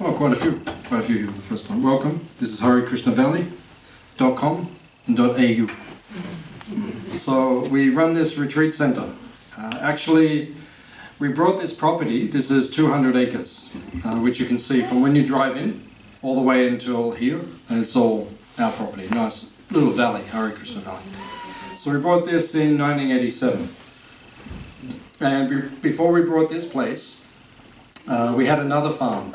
Oh, quite a few here for the first time. Welcome. This is HareKrishnaValley.com and .au. So we run this retreat center. Actually, we brought this property. This is 200 acres, which you can see from when you drive in all the way until here, and it's all our property. Nice little valley, Hare Krishna Valley. So we bought this in 1987. And before we bought this place, we had another farm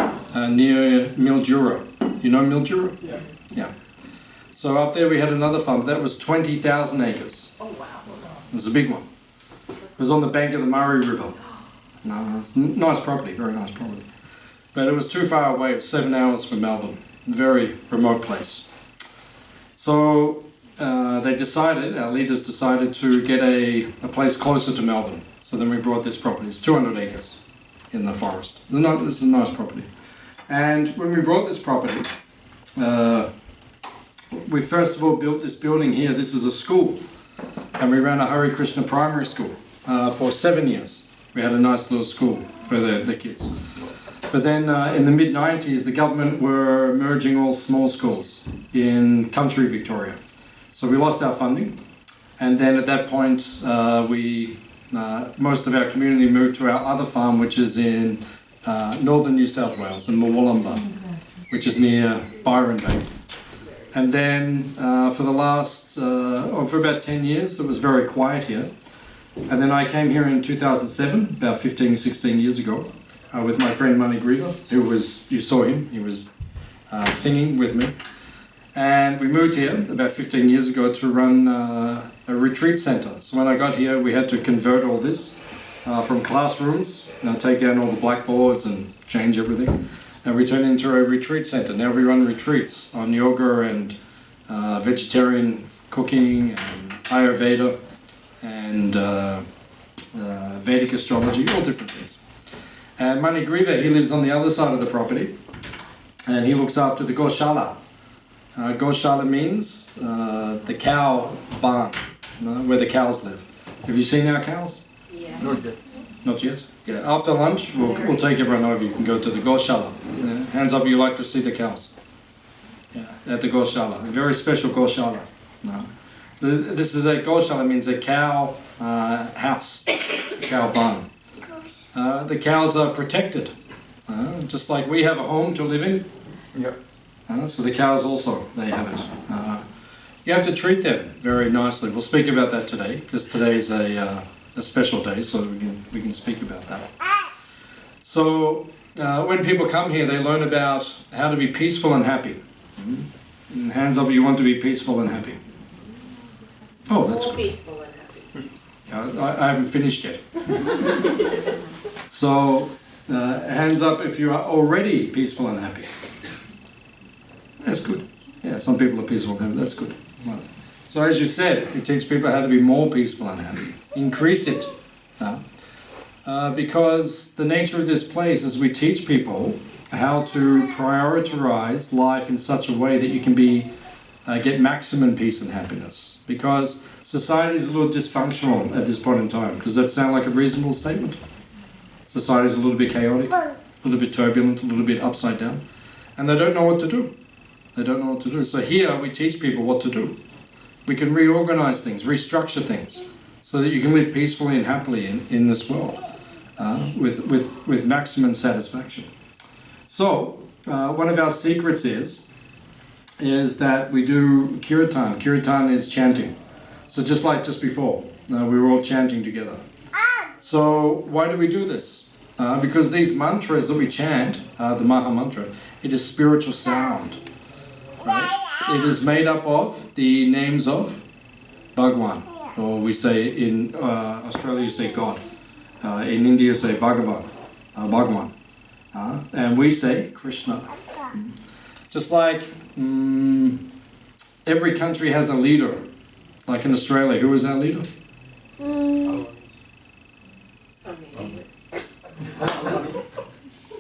near Mildura. You know Mildura? Yeah. Yeah. So up there we had another farm. That was 20,000 acres. Oh, wow. It was a big one. It was on the bank of the Murray River. No, it's nice property, very nice property. But it was too far away. It was 7 hours from Melbourne. A very remote place. So our leaders decided to get a place closer to Melbourne. So then we brought this property. It's 200 acres in the forest. It's a nice property. And when we brought this property, we first of all built this building here. This is a school. And we ran a Hare Krishna primary school for 7 years. We had a nice little school for the kids. But then in the mid-90s, the government were merging all small schools in country Victoria. So we lost our funding. And then at that point, most of our community moved to our other farm, which is in northern New South Wales, in Murwillumbah, which is near Byron Bay. And then for about 10 years, it was very quiet here. And then I came here in 2007, about 15, 16 years ago, with my friend Mani Griva, you saw him, he was singing with me. And we moved here about 15 years ago to run a retreat center. So when I got here, we had to convert all this from classrooms, take down all the blackboards and change everything. And we turned into a retreat center. Now we run retreats on yoga and vegetarian cooking and Ayurveda and Vedic astrology, all different things. And Mani Griva, he lives on the other side of the property, and he looks after the Goshala. Goshala means the cow barn, where the cows live. Have you seen our cows? Yes. Not yet. Not yet? Yeah. After lunch, we'll take everyone over. You can go to the Goshala. Hands up, you like to see the cows. Yeah, at the Goshala. A very special Goshala. This is a Goshala, means a cow house, a cow barn. The cows are protected, just like we have a home to live in. Yeah. So the cows also, they have it. You have to treat them very nicely. We'll speak about that today, because today is a special day, so we can speak about that. So when people come here, they learn about how to be peaceful and happy. And hands up, you want to be peaceful and happy. Oh, that's good. Peaceful and happy. I haven't finished yet. So hands up if you are already peaceful and happy. That's good. Yeah, some people are peaceful and happy. That's good. Right. So as you said, you teach people how to be more peaceful and happy. Increase it. Because the nature of this place is we teach people how to prioritize life in such a way that you can get maximum peace and happiness. Because society is a little dysfunctional at this point in time. Does that sound like a reasonable statement? Society is a little bit chaotic, a little bit turbulent, a little bit upside down. And they don't know what to do. They don't know what to do. So here we teach people what to do. We can reorganize things, restructure things, so that you can live peacefully and happily in this world with maximum satisfaction. So one of our secrets is that we do kirtan. Kirtan is chanting. So just before, we were all chanting together. So why do we do this? Because these mantras that we chant, the Maha Mantra, it is spiritual sound. Right? It is made up of the names of Bhagwan, or we say in Australia you say God. In India you say Bhagavan, Bhagwan. And we say Krishna. Just like every country has a leader. Like in Australia, who is our leader?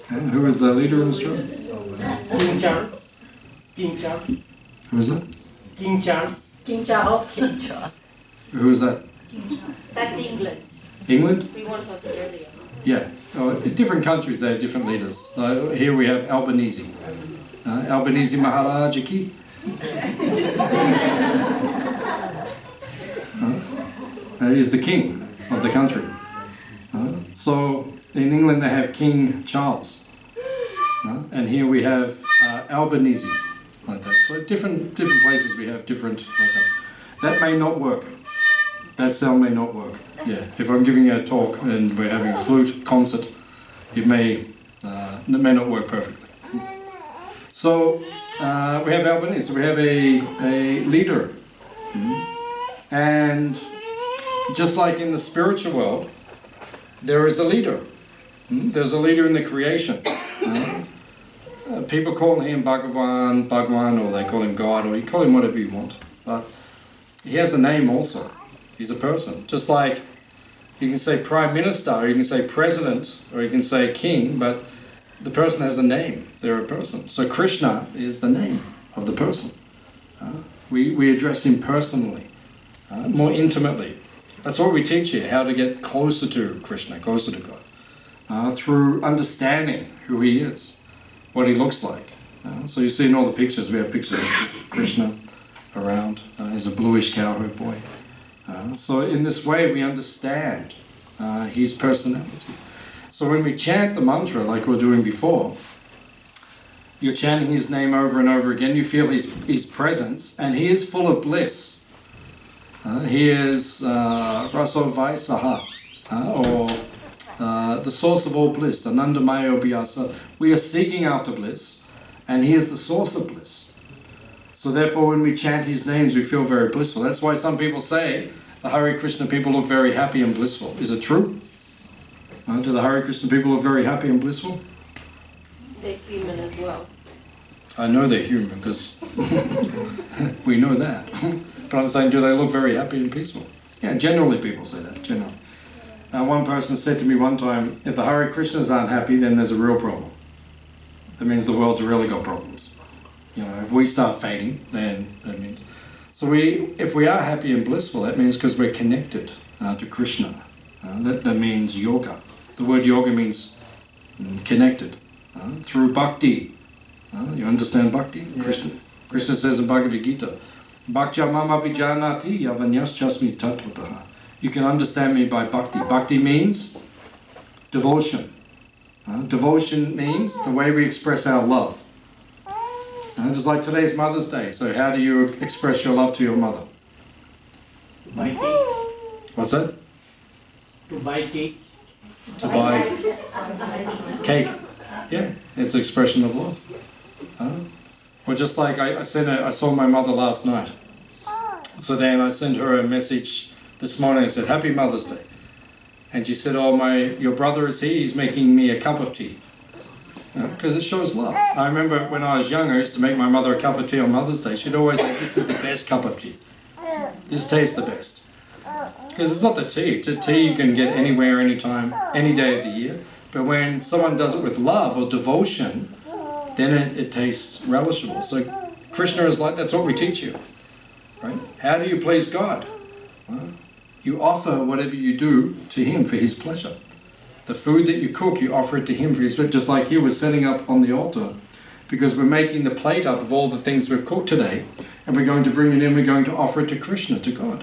Who is the leader in Australia? King Charles. King Charles. Who is that? King Charles. King Charles. King Charles. Who is that? That's England. England? We want Australia. Yeah. in different countries they have different leaders. So here we have Albanese. Albanese Maharaja ki. Is the king of the country. So in England they have King Charles. And here we have Albanese, like that. So different places we have different like that. That may not work. That sound may not work. Yeah, if I'm giving you a talk and we're having a flute concert, it may not work perfectly. So we have Albanese. We have a leader, and just like in the spiritual world, there is a leader. There's a leader in the creation. People call him Bhagavan, or they call him God, or you call him whatever you want. But he has a name also. He's a person. Just like you can say Prime Minister, or you can say President, or you can say King, but the person has a name. They're a person. So Krishna is the name of the person. We address him personally, more intimately. That's what we teach here, how to get closer to Krishna, closer to God, through understanding who he is, what he looks like. So you see in all the pictures, we have pictures of Krishna around. He's a bluish cowherd boy. So in this way we understand his personality. So when we chant the mantra like we were doing before, you're chanting his name over and over again, you feel his presence, and he is full of bliss. He is Raso Vaisaha, or the source of all bliss, Anandamayo Bhyasa. We are seeking after bliss, and he is the source of bliss. So therefore when we chant his names we feel very blissful. That's why some people say the Hare Krishna people look very happy and blissful. Is it true? Do the Hare Krishna people look very happy and blissful? They're human as well. I know they're human because we know that. But I'm saying, do they look very happy and peaceful? Yeah, generally people say that, generally. One person said to me one time, if the Hare Krishnas aren't happy, then there's a real problem. That means the world's really got problems. You know, if we start fading, then that means... So if we are happy and blissful, that means because we're connected to Krishna. That means yoga. The word yoga means connected. Through bhakti. You understand bhakti? Yeah. Krishna says in Bhagavad Gita, Bhaktya mama bijanati yavanyaschasmi tattvataha. You can understand me by bhakti. Bhakti means devotion. Devotion means the way we express our love. Just like today's Mother's Day. So how do you express your love to your mother? Buy cake. What's that? To buy cake. To buy cake. Yeah, it's an expression of love. Or just like I saw my mother last night. So then I sent her a message this morning. I said, Happy Mother's Day. And she said, oh, your brother is here. He's making me a cup of tea. Because it shows love. I remember when I was younger, I used to make my mother a cup of tea on Mother's Day. She'd always say, this is the best cup of tea. This tastes the best. Because it's not the tea. Tea you can get anywhere, anytime, any day of the year. But when someone does it with love or devotion, then it tastes relishable. So Krishna is like, that's what we teach you. Right? How do you please God? You offer whatever you do to him for his pleasure. The food that you cook, you offer it to him for his pleasure. Just like here, we're setting up on the altar because we're making the plate up of all the things we've cooked today, and we're going to bring it in, we're going to offer it to Krishna, to God.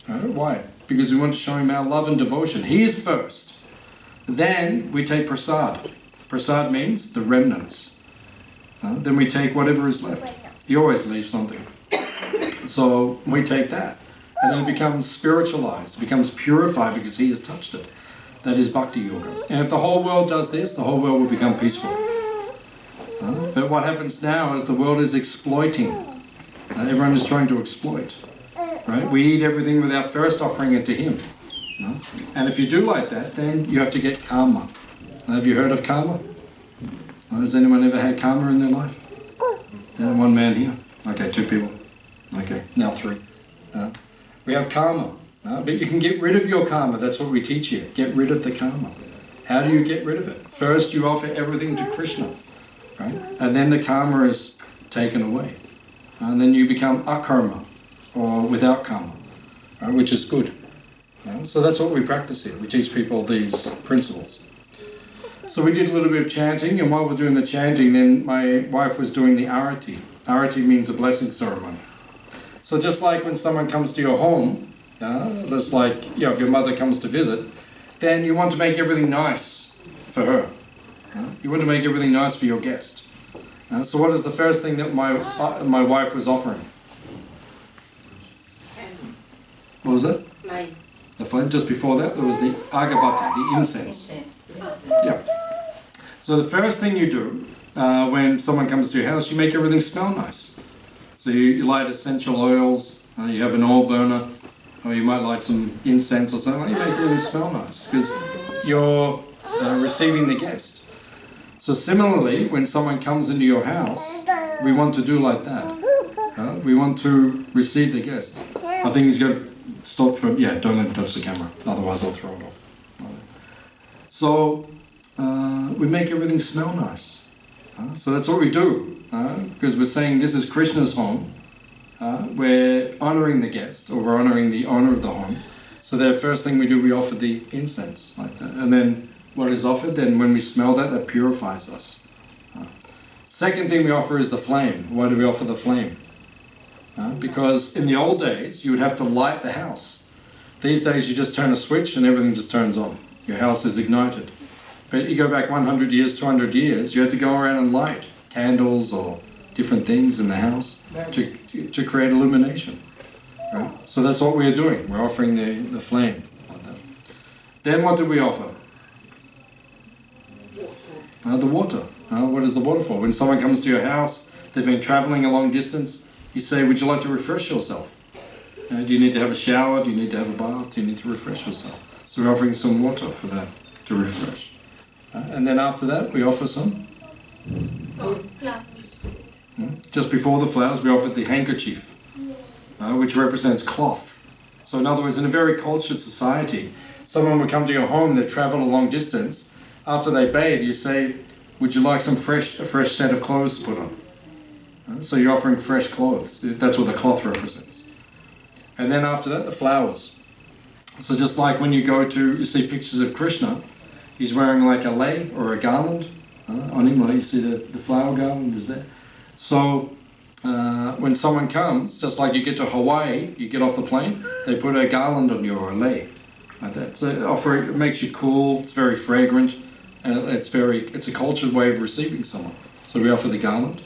Why? Because we want to show him our love and devotion. He is first. Then we take prasad. Prasad means the remnants. Then we take whatever is left. You always leave something. So we take that. And then it becomes spiritualized, it becomes purified because he has touched it. That is bhakti yoga. And if the whole world does this, the whole world will become peaceful. But what happens now is the world is exploiting. Everyone is trying to exploit. Right? We eat everything without first offering it to him. And if you do like that, then you have to get karma. Have you heard of karma? Has anyone ever had karma in their life? Yeah, one man here. Okay, 2 people. Okay, now 3. We have karma. But you can get rid of your karma. That's what we teach you. Get rid of the karma. How do you get rid of it? First you offer everything to Krishna. Right? And then the karma is taken away. And then you become akarma, or without karma, right? Which is good. So that's what we practice here. We teach people these principles. So we did a little bit of chanting, and while we're doing the chanting, then my wife was doing the arati. Arati means a blessing ceremony. So just like when someone comes to your home, just like, if your mother comes to visit, then you want to make everything nice for her. You want to make everything nice for your guest. So what is the first thing that my wife was offering? What was it? Flame. The flame. Just before that, there was the agabati, the incense. Yeah. So the first thing you do when someone comes to your house, you make everything smell nice. So you light essential oils, you have an oil burner, or you might light some incense or something. You make everything smell nice because you're receiving the guest. So similarly, when someone comes into your house, we want to do like that. We want to receive the guest. I think he's going to stop from, don't let him touch the camera, otherwise I'll throw it off. So we make everything smell nice. So that's what we do, because we're saying this is Krishna's home. We're honouring the guest, or we're honouring the owner of the home. So the first thing we do, we offer the incense, like that. And then what is offered, then when we smell that, that purifies us. Second thing we offer is the flame. Why do we offer the flame? Because in the old days, you would have to light the house. These days, you just turn a switch and everything just turns on. Your house is ignited. But you go back 100 years, 200 years, you had to go around and light candles or different things in the house to create illumination. Right? So that's what we're doing. We're offering the flame. Then what do we offer? The water. What is the water for? When someone comes to your house, they've been traveling a long distance, you say, would you like to refresh yourself? Do you need to have a shower? Do you need to have a bath? Do you need to refresh yourself? So we're offering some water for that, to refresh. And then after that, we offer some. Just before the flowers, we offered the handkerchief, which represents cloth. So in other words, in a very cultured society, someone would come to your home, they've traveled a long distance. After they bathe, you say, would you like a fresh set of clothes to put on? So you're offering fresh clothes. That's what the cloth represents. And then after that, the flowers. So just like when you see pictures of Krishna, he's wearing like a lei or a garland on him. Like you see the flower garland is there. So when someone comes, just like you get to Hawaii, you get off the plane, they put a garland on you or a lei, like that. So it makes you cool. It's very fragrant, and it's a cultured way of receiving someone. So we offer the garland.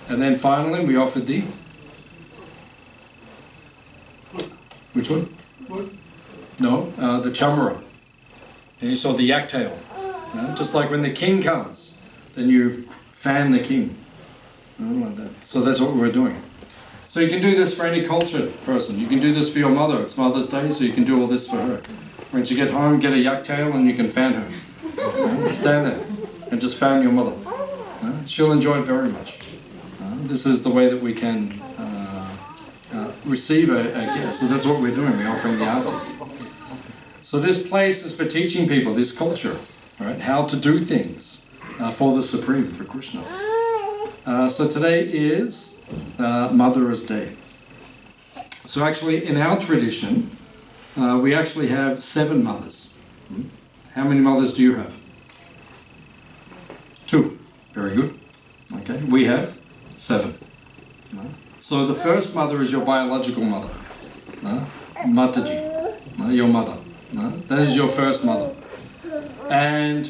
And then finally, we offered the... Which one? No, the chamara. And you saw the yak tail. Just like when the king comes, then you fan the king. Like that. So that's what we're doing. So you can do this for any cultured person. You can do this for your mother. It's Mother's Day, so you can do all this for her. When you get home, get a yak tail and you can fan her. Stand there and just fan your mother. She'll enjoy it very much. This is the way that we can receive a guest. So that's what we're doing. We're offering the arati. So this place is for teaching people, this culture, right, how to do things for the Supreme, for Krishna. So today is Mother's Day. So actually, in our tradition, we actually have 7 mothers. How many mothers do you have? 2. Very good. Okay, we have 7. So the first mother is your biological mother, Mataji, your mother. That is your first mother. And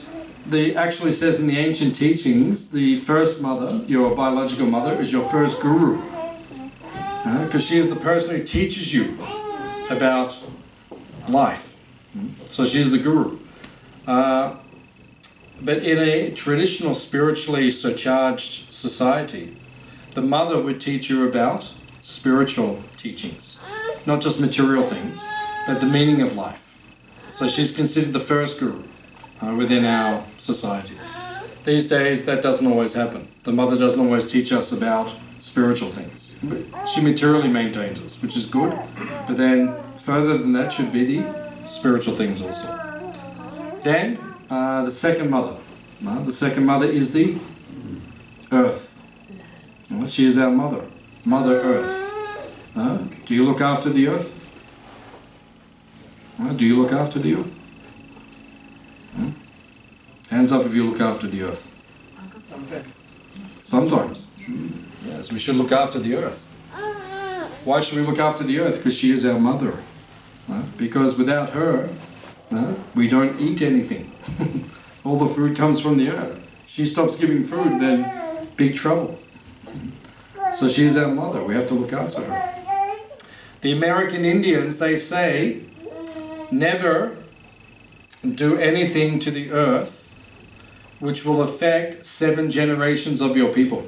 actually says in the ancient teachings, the first mother, your biological mother, is your first guru. Because she is the person who teaches you about life. So she's the guru. But in a traditional, spiritually surcharged society, the mother would teach you about spiritual teachings. Not just material things, but the meaning of life. So she's considered the first guru within our society. These days, that doesn't always happen. The mother doesn't always teach us about spiritual things. She materially maintains us, which is good, but then further than that should be the spiritual things also. Then, the second mother. The second mother is the earth. She is our mother, Mother Earth. Do you look after the earth? Do you look after the earth? Hands up if you look after the earth. Sometimes. Sometimes. Yes, we should look after the earth. Why should we look after the earth? Because she is our mother. Because without her, we don't eat anything. All the food comes from the earth. She stops giving food, then big trouble. So she is our mother. We have to look after her. The American Indians, they say, never do anything to the earth which will affect 7 generations of your people.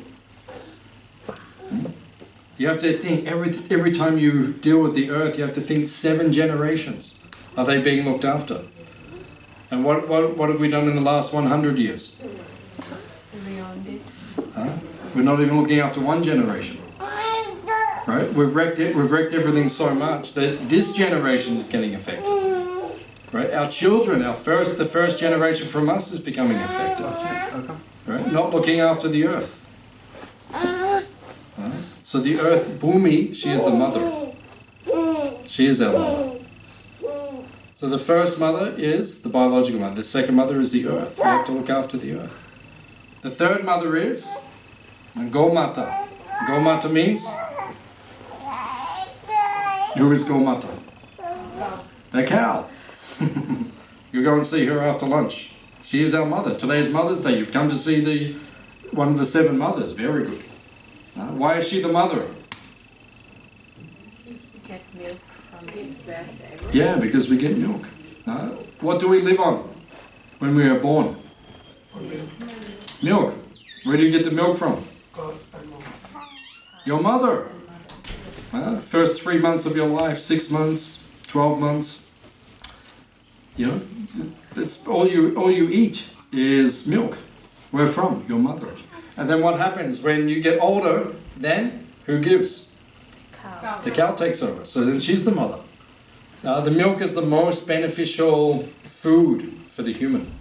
You have to think, every time you deal with the earth, you have to think 7 generations. Are they being looked after? And what have we done in the last 100 years? Beyond it. We're not even looking after 1 generation. Right? We've wrecked everything so much that this generation is getting affected. Right? Our children, the first generation from us is becoming affected. Right? Not looking after the earth. So the earth, Bhumi, she is the mother. She is our mother. So the first mother is the biological mother. The second mother is the earth. We have to look after the earth. The third mother is Gomata. Gomata means? Who is Gomata? The cow. You go and see her after lunch. She is our mother. Today is Mother's Day. You've come to see one of the 7 mothers. Very good. Why is she the mother? Get milk from it. Yeah, because we get milk. What do we live on when we are born? Milk. Where do you get the milk from? Your mother. First 3 months of your life, 6 months, 12 months. You know, it's all you eat is milk. Where from? Your mother. And then what happens when you get older? Then who gives? Cow. The cow takes over. So then she's the mother. The milk is the most beneficial food for the human,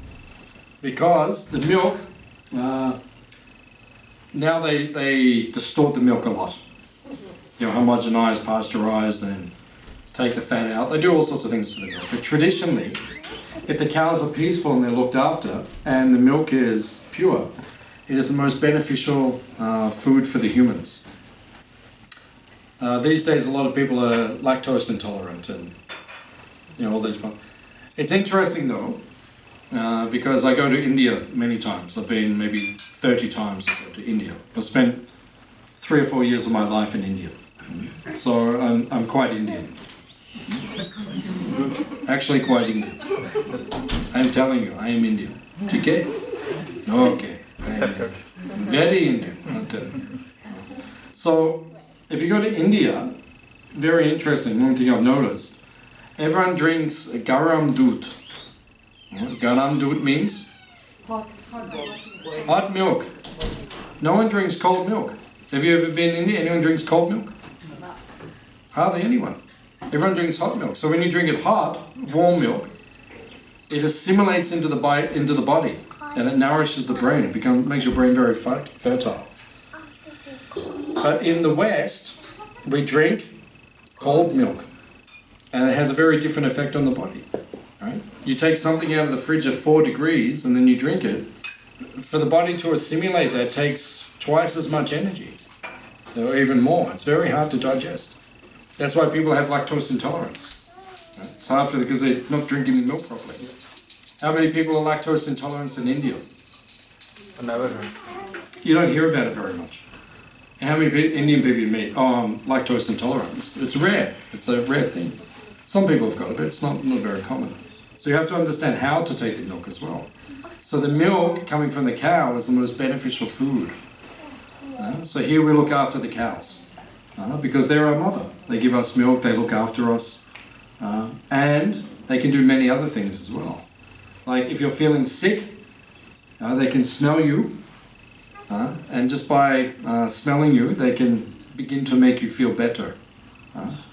because the milk, now they distort the milk a lot. You know, homogenize, pasteurize, then take the fat out. They do all sorts of things to the milk. But traditionally, if the cows are peaceful and they're looked after and the milk is pure, it is the most beneficial food for the humans. These days, a lot of people are lactose intolerant and all these. It's interesting though, because I go to India many times. I've been maybe 30 times or so to India. I've spent 3 or 4 years of my life in India, so I'm quite Indian. Actually, quite Indian. I'm telling you, I am Indian. Okay? Okay. Very Indian. I'll tell you. So, if you go to India, very interesting. One thing I've noticed. Everyone drinks garam doodh. Garam doodh means? Hot milk. No one drinks cold milk. Have you ever been in India? Anyone drinks cold milk? Hardly anyone. Everyone drinks hot milk. So when you drink it hot, warm milk, it assimilates into the body and it nourishes the brain. It makes your brain very fertile. But in the West, we drink cold milk, and it has a very different effect on the body. Right? You take something out of the fridge at 4 degrees and then you drink it. For the body to assimilate that takes twice as much energy, or even more. It's very hard to digest. That's why people have lactose intolerance. Right? It's hard because they're not drinking the milk properly. How many people are lactose intolerant in India? Never heard. You don't hear about it very much. How many Indian people you meet? Oh, I'm lactose intolerant. It's rare. It's a rare thing. Some people have got it, but it's not very common. So you have to understand how to take the milk as well. So the milk coming from the cow is the most beneficial food. So here we look after the cows. Because they're our mother. They give us milk, they look after us. And they can do many other things as well. Like if you're feeling sick, they can smell you. And just by smelling you, they can begin to make you feel better.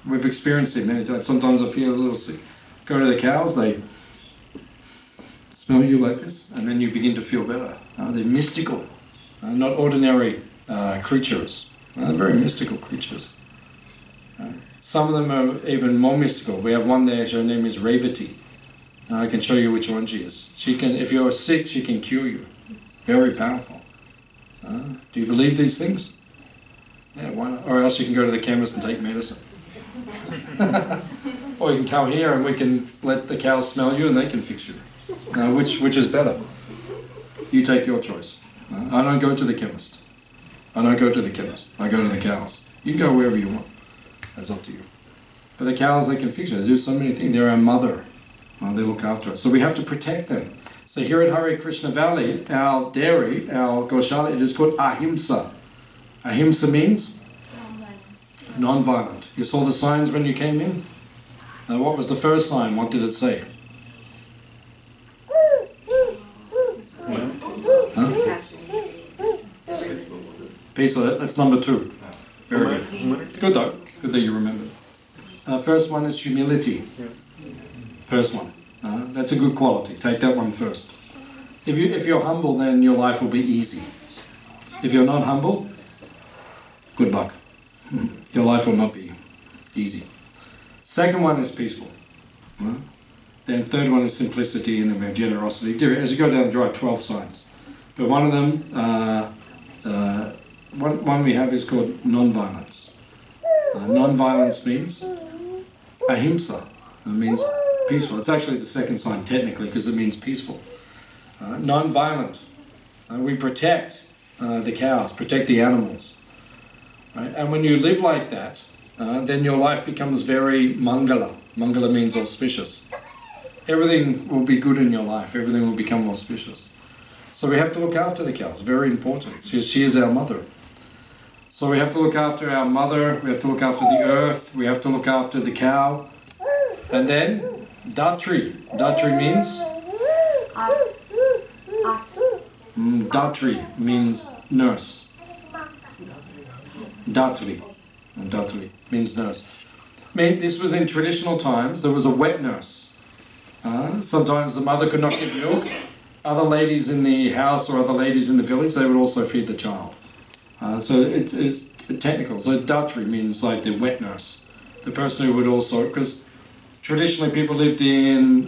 We've experienced it many times. Sometimes I feel a little sick. Go to the cows, they smell you like this, and then you begin to feel better. They're mystical, not ordinary creatures. They're very mystical creatures. Some of them are even more mystical. We have one there, her name is Revati. I can show you which one she is. She can, if you're sick, she can cure you. Very powerful. Do you believe these things? Yeah, why not? Or else you can go to the chemist and take medicine. Or you can come here and we can let the cows smell you and they can fix you. Which is better? You take your choice. I don't go to the chemist. I don't go to the chemist. I go to the cows. You can go wherever you want. That's up to you. But the cows, they can fix you. They do so many things. They're our mother. They look after us. So we have to protect them. So here at Hare Krishna Valley, our dairy, our Goshala, it is called Ahimsa. Ahimsa means? Non-violent. You saw the signs when you came in? What was the first sign? What did it say? Huh? Peaceful. That's number 2. Very good. Good though. Good that you remembered. First one is humility. First one. That's a good quality. Take that one first. If you're humble, then your life will be easy. If you're not humble, good luck. Your life will not be easy. Second one is peaceful. Then third one is simplicity, and then we have generosity. As you go down and drive, 12 signs. But one of them, one we have is called non-violence. Non-violence means ahimsa. It means peaceful. It's actually the second sign technically because it means peaceful. Non-violent. We protect the cows, protect the animals. Right? And when you live like that, then your life becomes very mangala. Mangala means auspicious. Everything will be good in your life. Everything will become auspicious. So we have to look after the cows. Very important. She is our mother. So we have to look after our mother. We have to look after the earth. We have to look after the cow. And then Datri. Datri means? Datri means nurse. Datri. Datri means nurse. This was in traditional times. There was a wet nurse. Sometimes the mother could not give milk. Other ladies in the house or other ladies in the village, they would also feed the child. So it's technical. So Datri means like the wet nurse. The person who would also, because traditionally people lived in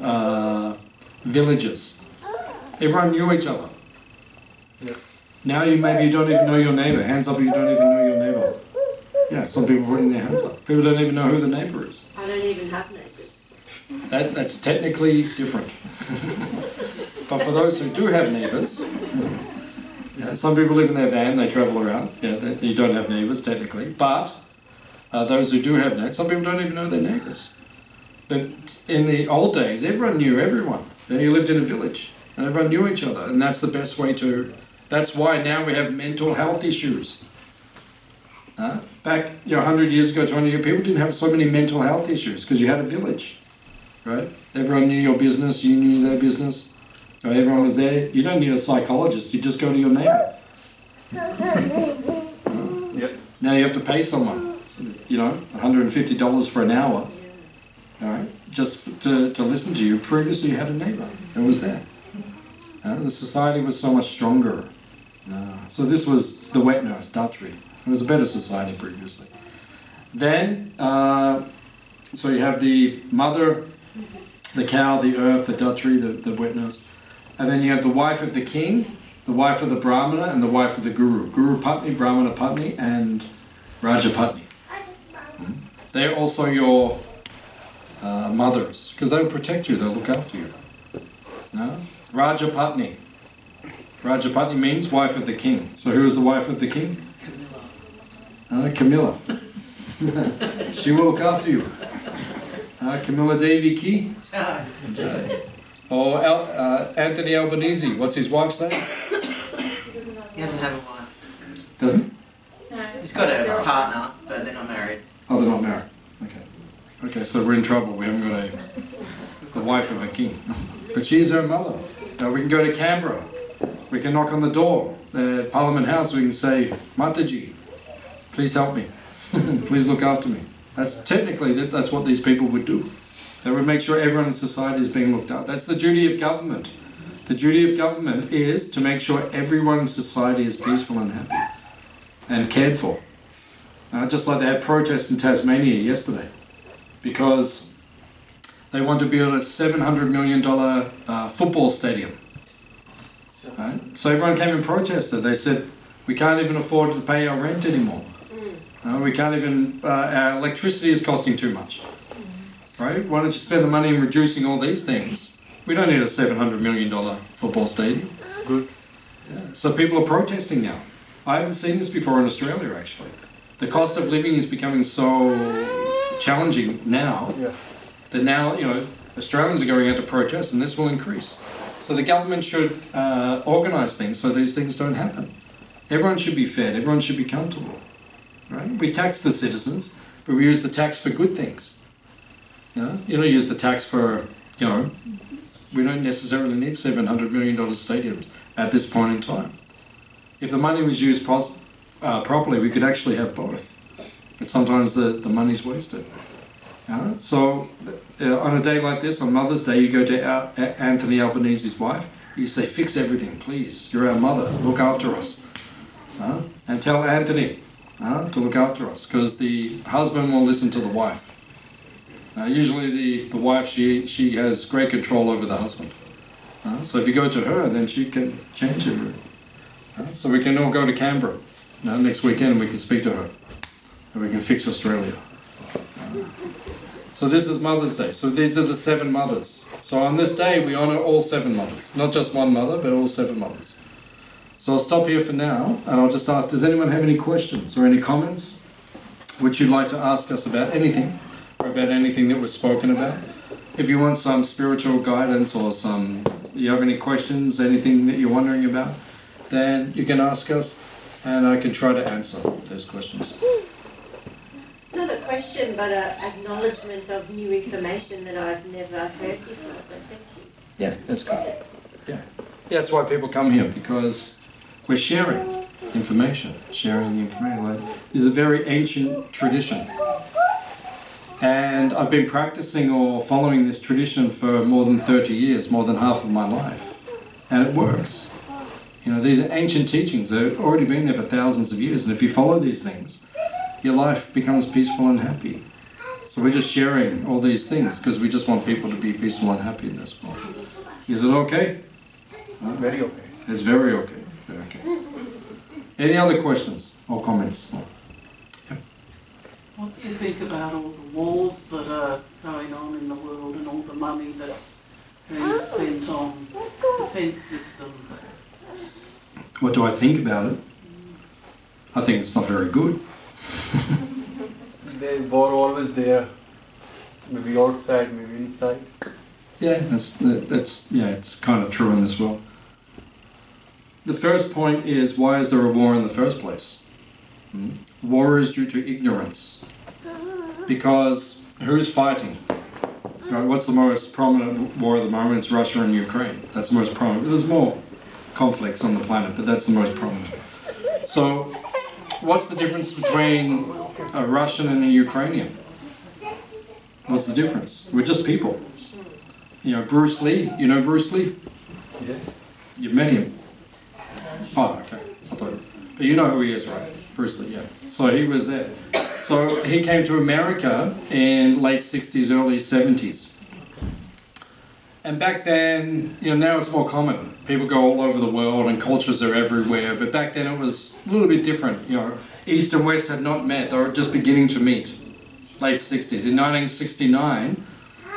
villages. Everyone knew each other. Yeah. Now maybe you don't even know your neighbor. Hands up if you don't even know your neighbor. Yeah, some people putting their hands up. People don't even know who the neighbor is. I don't even have neighbours. That's technically different. But for those who do have neighbours, some people live in their van, they travel around. Yeah, you don't have neighbours technically. But those who do have neighbours, some people don't even know their neighbours. But in the old days, everyone knew everyone. And you lived in a village, and everyone knew each other. And that's the best way to... That's why now we have mental health issues. Back 100 years ago, 20 years ago, people didn't have so many mental health issues because you had a village, right? Everyone knew your business, you knew their business, right? Everyone was there. You don't need a psychologist, you just go to your neighbor. Yep. Now you have to pay someone, $150 for an hour, all right, just to listen to you. Previously you had a neighbor that was there. The society was so much stronger. So this was the wet nurse, Datri. It was a better society previously. Then, so you have the mother, the cow, the earth, the Datri, the wet nurse. And then you have the wife of the king, the wife of the Brahmana, and the wife of the Guru. Guru Patni, Brahmana Patni, and Raja Patni. They're also your mothers, because they'll protect you, they'll look after you. Raja Patni. Raja Patni means wife of the king. So who is the wife of the king? Camilla. She will look after you. Camilla Devi ki? Or Anthony Albanese. What's his wife say? He doesn't have a wife. Doesn't? No. He's got a partner, but they're not married. Oh, they're not married. Okay. Okay, so we're in trouble. We haven't got the wife of a king. But she's her mother. Now we can go to Canberra. We can knock on the door at Parliament House. We can say, Mataji, please help me. Please look after me. That's technically, that's what these people would do. They would make sure everyone in society is being looked after. That's the duty of government. The duty of government is to make sure everyone in society is peaceful and happy and cared for. Just like they had protests in Tasmania yesterday, because They want to build a $700 million football stadium. Right? So everyone came and protested. They said, we can't even afford to pay our rent anymore. We can't even, our electricity is costing too much. Right? Why don't you spend the money in reducing all these things? We don't need a $700 million football stadium. Good. Yeah. So people are protesting now. I haven't seen this before in Australia, actually. The cost of living is becoming so challenging now Yeah. that now, Australians are going out to protest, and this will increase. So the government should organise things so these things don't happen. Everyone should be fed. Everyone should be comfortable. Right? We tax the citizens, but we use the tax for good things. You don't use the tax for, we don't necessarily need $700 million stadiums at this point in time. If the money was used properly, we could actually have both. But sometimes the money's wasted. So on a day like this, on Mother's Day, you go to Anthony Albanese's wife, you say, fix everything, please. You're our mother, look after us. And tell Anthony to look after us, because the husband will listen to the wife. Usually the wife, she has great control over the husband. So if you go to her, then she can change it. So we can all go to Canberra next weekend and we can speak to her. And we can fix Australia. So this is Mother's Day. So these are the 7 mothers. So on this day we honour all 7 mothers. Not just one mother, but all 7 mothers. So I'll stop here for now and I'll just ask, does anyone have any questions or any comments which you'd like to ask us about anything? Or about anything that was spoken about. If you want some spiritual guidance or you have any questions, anything that you're wondering about, then you can ask us and I can try to answer those questions. Not a question, but an acknowledgement of new information that I've never heard before, so thank you. Yeah, that's good. Yeah, that's why people come here, because we're sharing information, Like, this is a very ancient tradition. And I've been practicing or following this tradition for more than 30 years, more than half of my life. And it works. These are ancient teachings. They've already been there for thousands of years. And if you follow these things, your life becomes peaceful and happy. So we're just sharing all these things because we just want people to be peaceful and happy in this world. Is it okay? Very okay. It's very okay. Very okay. Any other questions or comments? What do you think about all the wars that are going on in the world and all the money that's being spent on defence systems? What do I think about it? I think it's not very good. The war always there. Maybe outside, maybe inside. Yeah, that's it's kind of true in this world. The first point is, why is there a war in the first place? War is due to ignorance. Because who's fighting? Right, what's the most prominent war at the moment? It's Russia and Ukraine. That's the most prominent. There's more conflicts on the planet, but that's the most prominent. So, what's the difference between a Russian and a Ukrainian? What's the difference? We're just people. Bruce Lee. You know Bruce Lee? Yes. You've met him. Oh, okay. I thought, but you know who he is, right? Bruce Lee, yeah. So he was there. So he came to America in late 60s, early 70s. And back then, now it's more common. People go all over the world and cultures are everywhere. But back then it was a little bit different. East and West had not met. They were just beginning to meet. Late 60s. In 1969,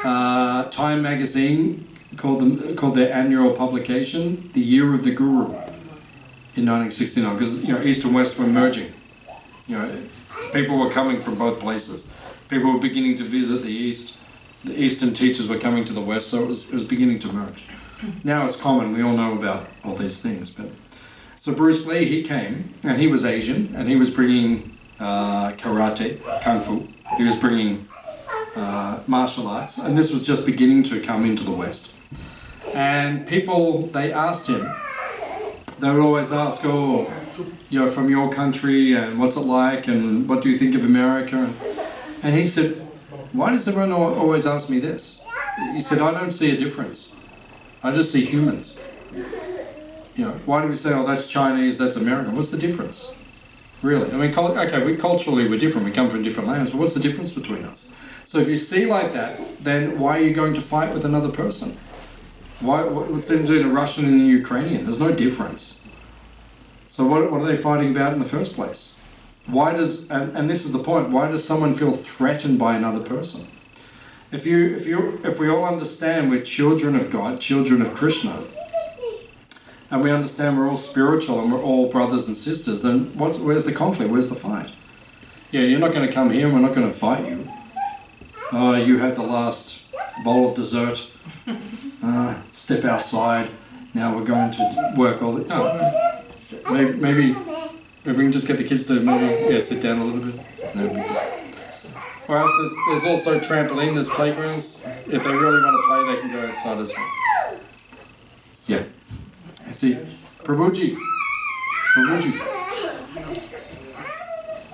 Time magazine called their annual publication The Year of the Guru in 1969, because East and West were merging. People were coming from both places. People were beginning to visit the East. The Eastern teachers were coming to the West, so it was beginning to merge. Now it's common. We all know about all these things. So Bruce Lee, he came, and he was Asian, and he was bringing karate, kung fu. He was bringing martial arts, and this was just beginning to come into the West. And people, they asked him, they would always ask, from your country, and what's it like, and what do you think of America? And he said, why does everyone always ask me this? He said, I don't see a difference. I just see humans. Why do we say, that's Chinese, that's American? What's the difference? Really. I mean, okay, we're different. We come from different lands, but what's the difference between us? So if you see like that, then why are you going to fight with another person? What's it doing a Russian and a Ukrainian? There's no difference. So what are they fighting about in the first place? Why does, and this is the point, why does someone feel threatened by another person? If we all understand we're children of God, children of Krishna, and we understand we're all spiritual and we're all brothers and sisters, then where's the conflict? Where's the fight? Yeah, you're not going to come here and we're not going to fight you. You had the last bowl of dessert. Step outside. Now we're going to work all the... No. Maybe we can just get the kids to sit down a little bit. That would be good. Or else there's also trampoline, there's playgrounds. If they really want to play, they can go outside as well. Yeah. Have to... Prabhuji.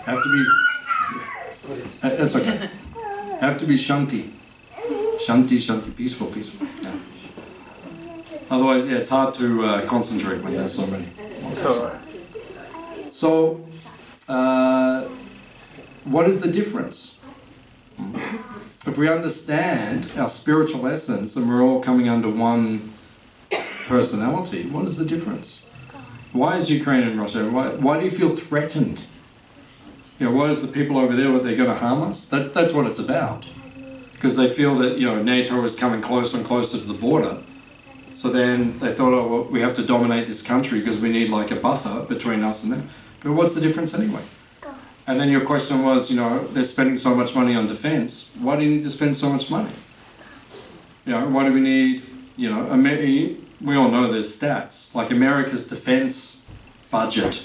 Have to be... That's okay. Have to be shanti. Shanti, peaceful. Yeah. Otherwise, it's hard to concentrate when there's so many. So, what is the difference? If we understand our spiritual essence and we're all coming under one personality, what is the difference? Why is Ukraine and Russia? Why do you feel threatened? Why is the people over there, what they're going to harm us? That's what it's about. Because they feel that NATO is coming closer and closer to the border. So then they thought, we have to dominate this country because we need like a buffer between us and them. But what's the difference anyway? And then your question was, they're spending so much money on defense. Why do you need to spend so much money? Why do we need, we all know there's stats. Like America's defense budget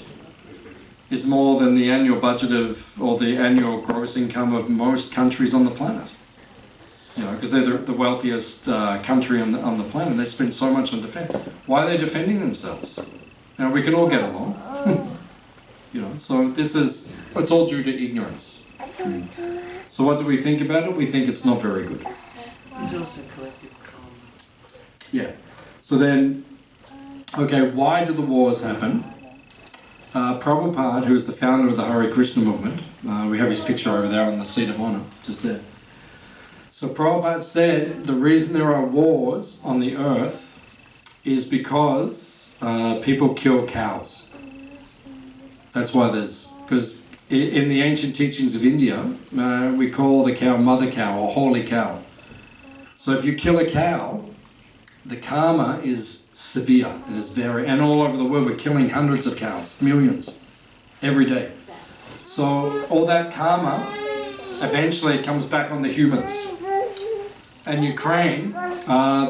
is more than the annual budget or the annual gross income of most countries on the planet. Because they're the wealthiest country on the planet. They spend so much on defense. Why are they defending themselves? We can all get along. So it's all due to ignorance. So what do we think about it? We think it's not very good. There's also collective karma. Yeah. So then, okay, why do the wars happen? Prabhupada, who is the founder of the Hare Krishna movement, we have his picture over there on the seat of honor, just there. So Prabhupada said the reason there are wars on the earth is because people kill cows. That's why because in the ancient teachings of India, we call the cow mother cow or holy cow. So if you kill a cow, the karma is severe. It is and all over the world we're killing hundreds of cows, millions, every day. So all that karma eventually comes back on the humans. And Ukraine,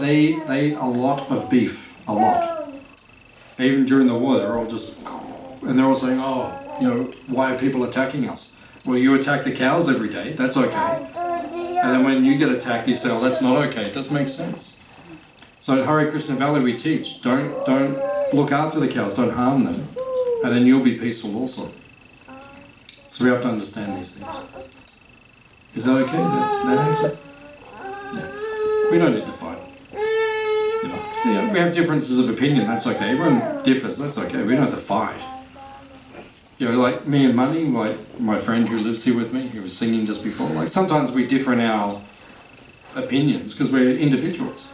they ate a lot of beef, a lot. Even during the war, they're all they're all saying, why are people attacking us? Well, you attack the cows every day, that's okay. And then when you get attacked, you say, that's not okay. It doesn't make sense. So at Hare Krishna Valley we teach, don't look after the cows, don't harm them, and then you'll be peaceful also. So we have to understand these things. Is that okay? That answer? Yeah. We don't need to fight. We have differences of opinion, that's okay. Everyone differs, that's okay. We don't have to fight. Like me and Money, like my friend who lives here with me, who was singing just before, like sometimes we differ in our opinions because we're individuals.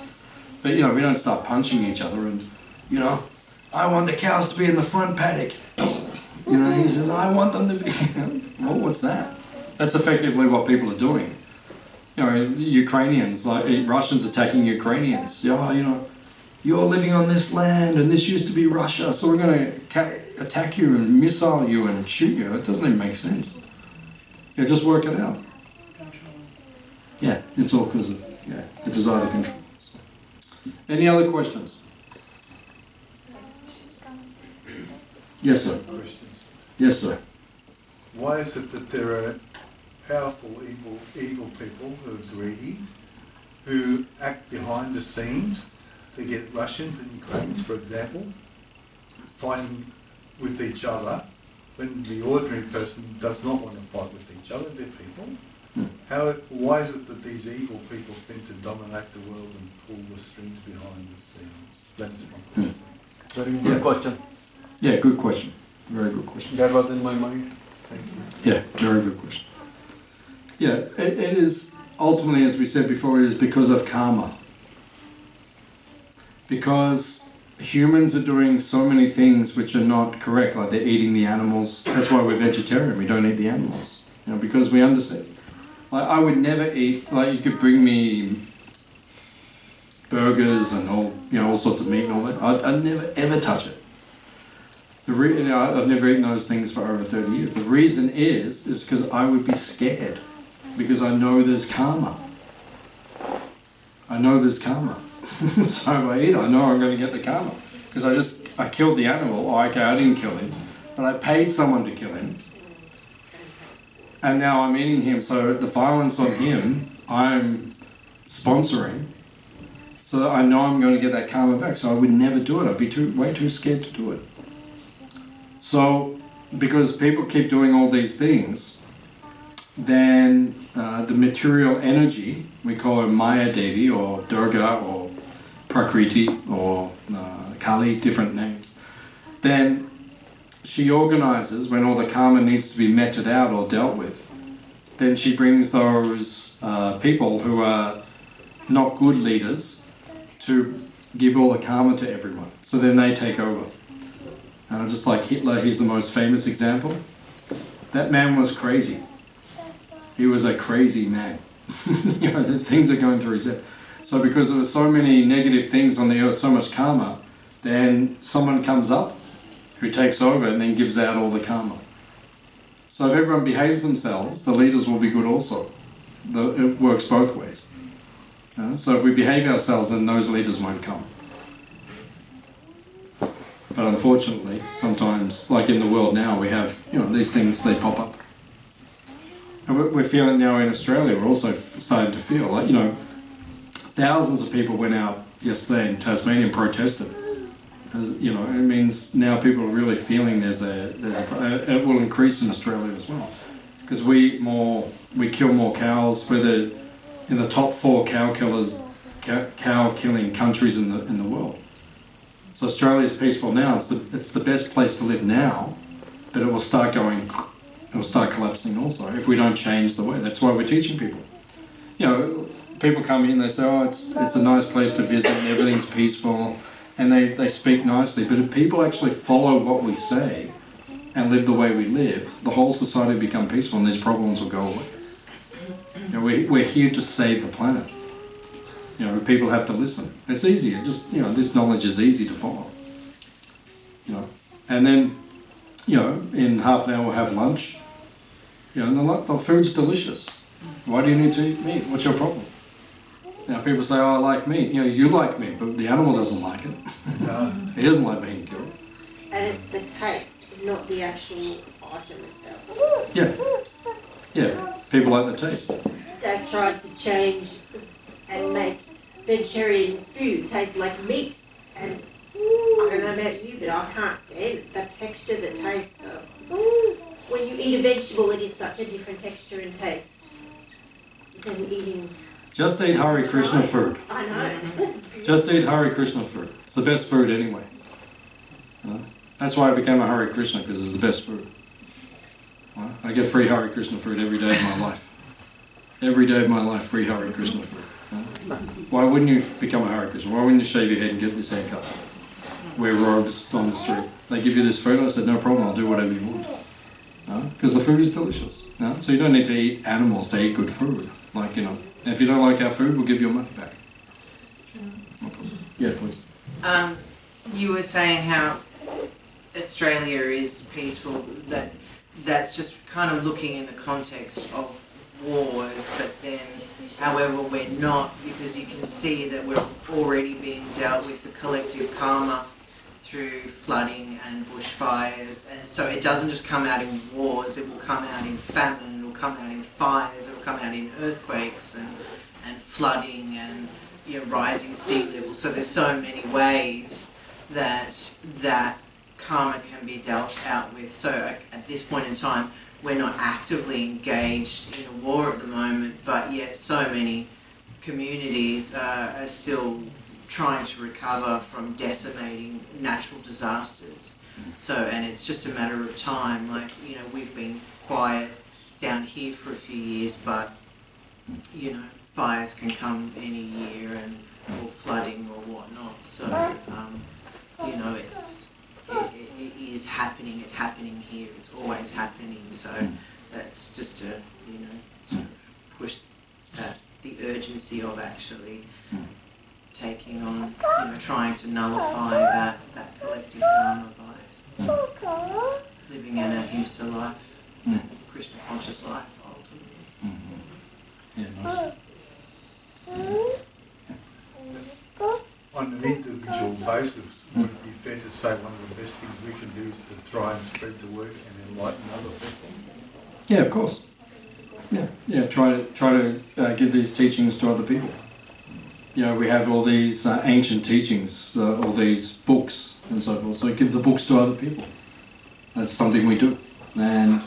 But, we don't start punching each other and, I want the cows to be in the front paddock. He says, I want them to be... Well, what's that? That's effectively what people are doing. Ukrainians, like Russians attacking Ukrainians. You're living on this land and this used to be Russia, so we're going to attack you and missile you and shoot you. It doesn't even make sense. Just work it out. Yeah, it's all because of the desire to control. So. Any other questions? Yes, sir. Questions. Yes, sir. Why is it that there are powerful, evil people who are greedy, who act behind the scenes to get Russians and Ukrainians, for example, fighting with each other when the ordinary person does not want to fight with each other? They're people. Why is it that these evil people seem to dominate the world and pull the strings behind the scenes? That's my question. Very good question. Yeah, good question. Very good question. That was in my mind. Thank you. Yeah, very good question. Yeah, it is ultimately, as we said before, it is because of karma. Because humans are doing so many things which are not correct, like they're eating the animals. That's why we're vegetarian, we don't eat the animals. You know, because we understand. Like, I would never eat, like, you could bring me burgers and all sorts of meat and all that. I'd never ever touch it. I've never eaten those things for over 30 years. The reason is because I would be scared. Because I know there's karma. I know there's karma. So if I eat, I know I'm going to get the karma. Because I killed the animal. Oh, okay, I didn't kill him. But I paid someone to kill him. And now I'm eating him. So the violence on him, I'm sponsoring. So I know I'm going to get that karma back. So I would never do it. I'd be way too scared to do it. So, because people keep doing all these things, then the material energy, we call her Maya Devi or Durga or Prakriti or Kali, different names, then she organizes when all the karma needs to be meted out or dealt with. Then she brings those people who are not good leaders to give all the karma to everyone. So then they take over. Just like Hitler, he's the most famous example. That man was crazy. He was a crazy man. The things are going through his head. So because there were so many negative things on the earth, so much karma, then someone comes up who takes over and then gives out all the karma. So if everyone behaves themselves, the leaders will be good also. It works both ways. So if we behave ourselves, then those leaders won't come. But unfortunately, sometimes, like in the world now, we have, these things, they pop up. And we're feeling now in Australia, we're also starting to feel like, thousands of people went out yesterday in Tasmania and protested. It means now people are really feeling it will increase in Australia as well. Because we kill more cows, we're in the top 4 cow killing countries in the world. So Australia is peaceful now. It's the best place to live now, but it will start collapsing also if we don't change the way. That's why we're teaching people. People come in, they say, oh, it's a nice place to visit and everything's peaceful, and they speak nicely. But if people actually follow what we say and live the way we live, the whole society will become peaceful and these problems will go away. We're here to save the planet. People have to listen. It's easy. This knowledge is easy to follow. And then, in half an hour we'll have lunch. And the food's delicious. Why do you need to eat meat? What's your problem? People say, oh, I like meat. You like meat, but the animal doesn't like it. No. He doesn't like being killed. And it's the taste, not the actual item itself. Yeah. People like the taste. They've tried to change and make vegetarian food taste like meat, and I don't know about you, but I can't stand it. The texture, the taste, when you eat a vegetable, it is such a different texture and taste than eating. Just eat Hare Krishna food. I know. Just eat Hare Krishna food. It's the best food anyway. That's why I became a Hare Krishna, because it's the best food. I get free Hare Krishna food every day of my life. Every day of my life, free Hare Krishna food. Why wouldn't you become a Hare Krishna? Why wouldn't you shave your head and get this haircut? Wear robes on the street. They give you this food, I said, no problem, I'll do whatever you want. Because the food is delicious. So you don't need to eat animals to eat good food. If you don't like our food, we'll give you your money back. No problem. Yeah, please. You were saying how Australia is peaceful, that's just kind of looking in the context of wars, but then however we're not, because you can see that we're already being dealt with the collective karma through flooding and bushfires, and so it doesn't just come out in wars, it will come out in famine, it will come out in fires, it will come out in earthquakes and flooding and rising sea levels. So there's so many ways that karma can be dealt out with. So at this point in time, we're not actively engaged in a war at the moment, but yet so many communities are still trying to recover from decimating natural disasters. So, and it's just a matter of time. Like, you know, we've been quiet down here for a few years, but, you know, fires can come any year and or flooding or whatnot. So, you know, it is happening. It's happening here. It's always happening. So that's just to, you know, sort of push the urgency of actually taking on, you know, trying to nullify that collective karma by living in a Ahimsa life, Krishna conscious life, ultimately. Yeah, nice. On an individual basis, would it be fair to say one of the best things we can do is to try and spread the word and enlighten other people? Yeah, of course. Yeah. Try to give these teachings to other people. You know, we have all these ancient teachings, all these books and so forth. So give the books to other people. That's something we do, and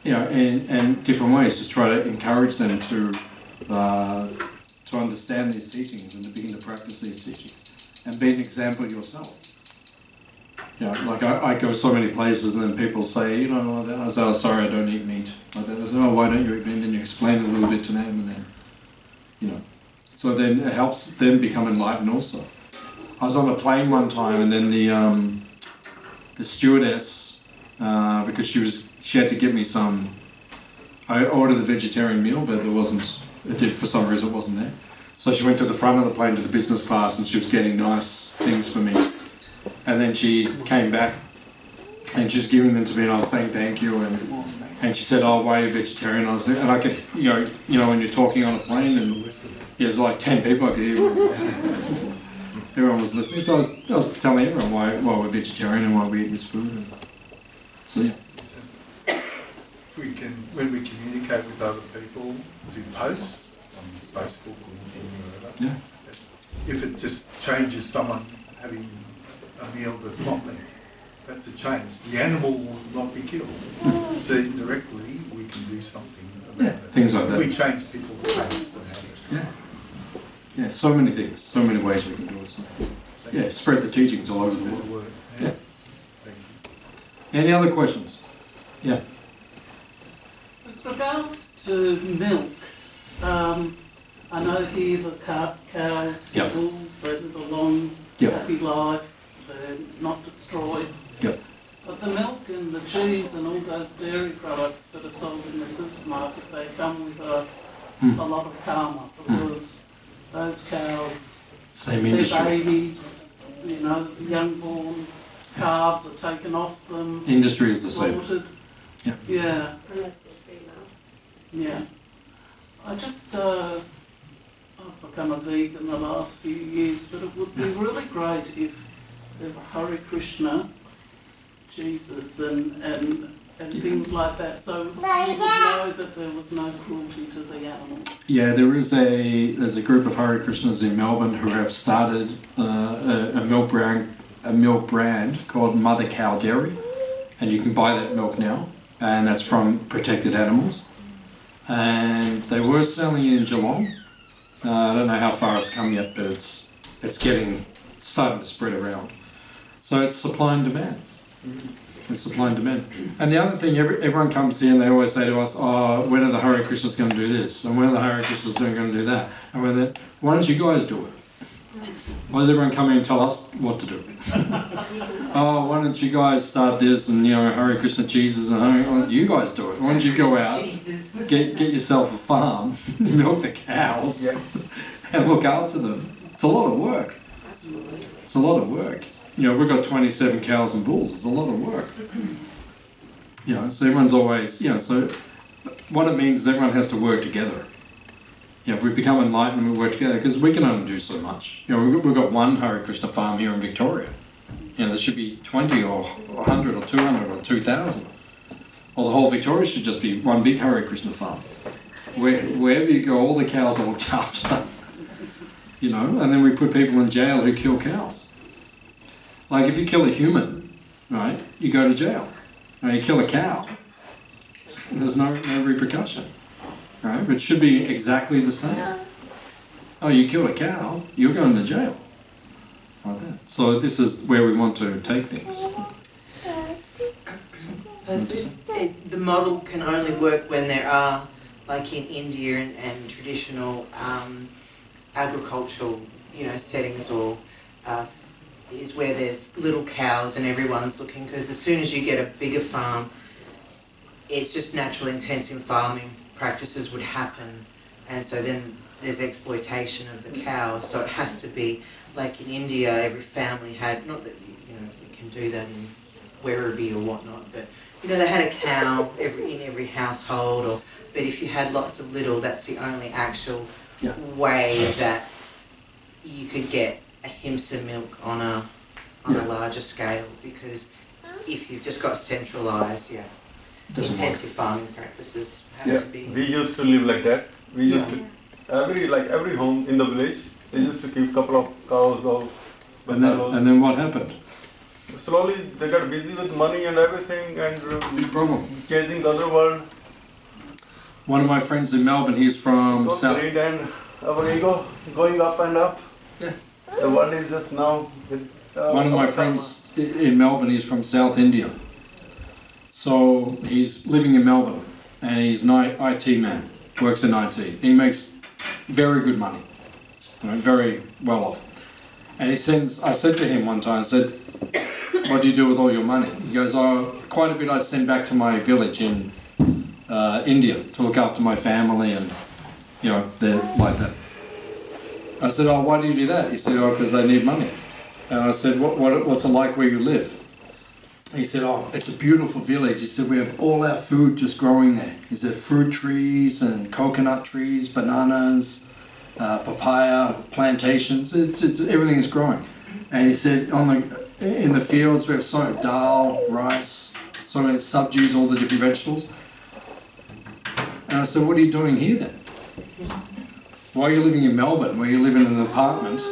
you know, in different ways, just try to encourage them to understand these teachings and to begin to practice these teachings, and be an example yourself. Yeah, like I go so many places and then people say, you know, I say, oh, sorry, I don't eat meat. Like that. I say, oh, why don't you eat meat? And then you explain it a little bit to them, and then, you know. So then it helps them become enlightened also. I was on a plane one time, and then the stewardess, because she had to give me some, I ordered the vegetarian meal, but for some reason it wasn't there. So she went to the front of the plane to the business class, and she was getting nice things for me. And then she came back and she was giving them to me, and I was saying thank you, and she said, oh, why are you vegetarian? And I could, you know, when you're talking on a plane and there's like 10 people, I could hear everyone was listening. So I was telling everyone why we're vegetarian and why we eat this food. And so yeah. If we can, when we communicate with other people, do posts on Facebook or whatever. Yeah. If it just changes someone having a meal that's not there, that's a change. The animal will not be killed. So indirectly, we can do something about it. Things like that. If we change people's taste and habits. Yeah, so many things, so many ways we can do it. So. Yeah, spread the teachings all over the world. Yeah. Thank you. Any other questions? Yeah. With regards to milk, I know here the cows, Yep. the bulls, they live a long, Yep. happy life, they're not destroyed. Yep. But the milk and the cheese and all those dairy products that are sold in the supermarket, they come with a lot of karma, because those cows, Same their industry. babies, you know, the young-born calves are taken off them, Industry is the same. slaughtered. Yeah. Yeah. Unless they're female. Yeah. I just, I've become a vegan the last few years, but it would be really great if there were Hare Krishna, Jesus and things like that, so we would know that there was no cruelty to the animals. Yeah, there's a group of Hare Krishnas in Melbourne who have started a milk brand called Mother Cow Dairy, and you can buy that milk now, and that's from protected animals. And they were selling it in Geelong. I don't know how far it's come yet, but it's starting to spread around. So it's supply and demand. It's supply and demand. And the other thing, everyone comes here and they always say to us, oh, when are the Hare Krishnas going to do this? And when are the Hare Krishnas going to do that? And why don't you guys do it? Why does everyone come here and tell us what to do? Oh, why don't you guys start this and, you know, Hare Krishna Jesus and you guys do it. Why don't you go out, get yourself a farm, milk the cows, and look after them. It's a lot of work. It's a lot of work. You know, we've got 27 cows and bulls. It's a lot of work. You know, so everyone's always, you know, so what it means is everyone has to work together. You know, if we become enlightened, we work together, because we can only do so much. You know, we've got one Hare Krishna farm here in Victoria. You know, there should be 20 or 100 or 200 or 2,000. Or the whole Victoria should just be one big Hare Krishna farm. Wherever you go, all the cows are looked after. You know, and then we put people in jail who kill cows. Like if you kill a human, right, you go to jail. Now you kill a cow, there's no repercussion. Right? But it should be exactly the same. Oh, you killed a cow, you're going to jail. Like that. So this is where we want to take things. Plus, the model can only work when there are, like in India and traditional agricultural, settings, or is where there's little cows and everyone's looking, because as soon as you get a bigger farm, it's just natural intensive farming practices would happen, and so then there's exploitation of the cows. So it has to be like in India, every family had, not that you can do that in Werribee or whatnot, but they had a cow in every household, but if you had lots of little, that's the only actual way that you could get ahimsa milk on a larger scale, because if you've just got centralised, intensive farming practices have to be. We used to live like that. We used to every home in the village, they used to keep a couple of cows or buffaloes. And then what happened? Slowly they got busy with money and everything, and Big problem. chasing the other world. One of my friends in Melbourne, he's from So great, and our ego going up and up. Yeah. The world is just now. One of my friends in Melbourne, he's from South India. So he's living in Melbourne, and he's an IT man, works in IT. He makes very good money, very well off. And I said to him one time, I said, what do you do with all your money? He goes, quite a bit I send back to my village in India to look after my family, and they're like that. I said, why do you do that? He said, because they need money. And I said, what's it like where you live? He said, it's a beautiful village. He said, we have all our food just growing there. He said, fruit trees and coconut trees, bananas, papaya, plantations, everything is growing. And he said, in the fields we have so much dal, rice, so many subdues, all the different vegetables. And I said, what are you doing here then? Why are you living in Melbourne, where you live in an apartment,